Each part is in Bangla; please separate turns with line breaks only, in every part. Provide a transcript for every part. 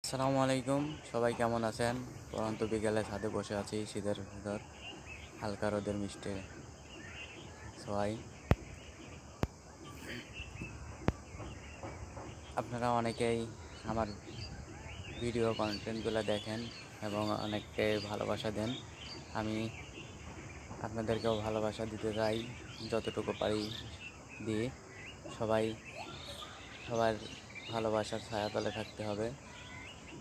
আসসালামু আলাইকুম। সবাই কেমন আছেন? পরন্ত বিকেলে ছাদে বসে আছি শীতের ভিতর, হালকা রোদের মিষ্টি ছোঁয়ায়। আপনারা অনেকেই আমার ভিডিও কন্টেন্টগুলো দেখেন এবং অনেককে ভালোবাসা দেন। আমি আপনাদেরকেও ভালোবাসা দিতে চাই, যতটুকু পারি দিই। সবাই সবার ভালোবাসার ছায়াতলে থাকতে হবে,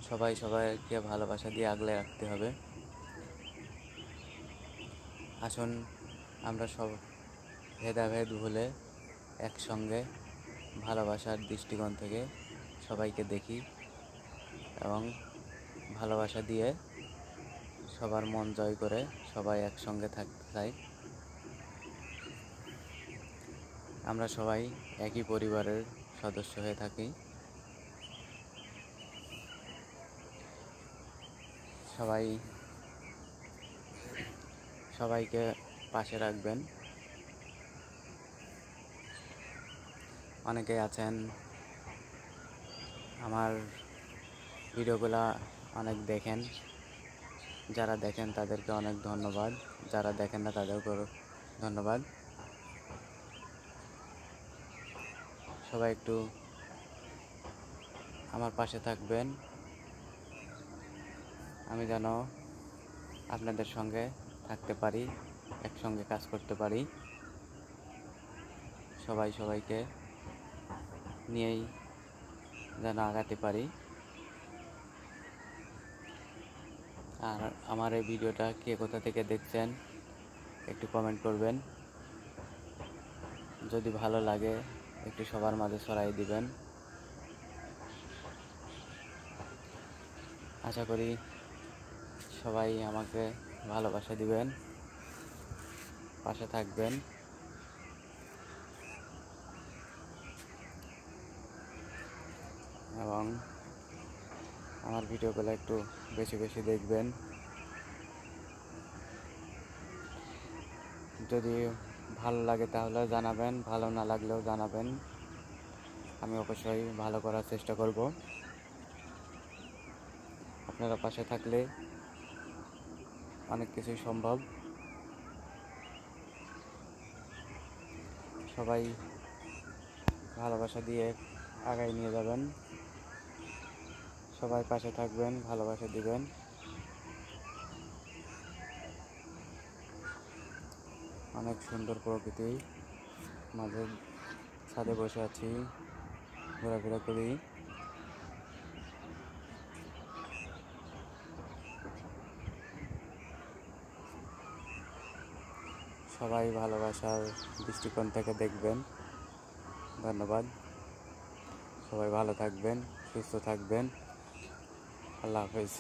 সবাই সবাইকে ভালোবাসা দিয়ে আগলে রাখতে হবে। আসুন আমরা সব ভেদাভেদ ভুলে একসঙ্গে ভালোবাসার দৃষ্টিকোণ থেকে সবাইকে দেখি এবং ভালোবাসা দিয়ে সবার মন জয় করে সবাই একসঙ্গে থাকতে চাই। আমরা সবাই একই পরিবারের সদস্য হয়ে থাকি। সবাইকে পাশে রাখবেন। অনেকেই আছেন আমার ভিডিওগুলো অনেক দেখেন, যারা দেখেন তাদেরকে অনেক ধন্যবাদ, যারা দেখেন না তাদেরকেও ধন্যবাদ। সবাই একটু আমার পাশে থাকবেন, আমি যেন আপনাদের সঙ্গে থাকতে পারি, একসঙ্গে কাজ করতে পারি। সবাই সবাইকে নিয়েই যেন আগাতে পারি। আর আমার এই ভিডিওটা কে কোথা থেকে দেখছেন একটু কমেন্ট করবেন। যদি ভালো লাগে একটু সবার মাঝে ছড়াই দিবেন। আশা করি সবাই আমাকে ভালোবাসা দিবেন, পাশে থাকবেন এবং আমার ভিডিওগুলো একটু বেশি বেশি দেখবেন। যদি ভালো লাগে তাহলে জানাবেন, ভালো না লাগলেও জানাবেন। আমি অবশ্যই ভালো করার চেষ্টা করব। আপনারা পাশে থাকলে অনেক কিছুই সম্ভব। সবাই ভালোবাসা দিয়ে আগায় নিয়ে যাবেন, সবাই পাশে থাকবেন, ভালোবাসা দিবেন। অনেক সুন্দর প্রকৃতি মাঝে ছাদে বসে আছি, ঘোরাফেরা করি। সবাই ভালোবাসার দৃষ্টিকোণ থেকে দেখবেন। ধন্যবাদ। সবাই ভালো থাকবেন, সুস্থ থাকবেন। আল্লাহ হাফেজ।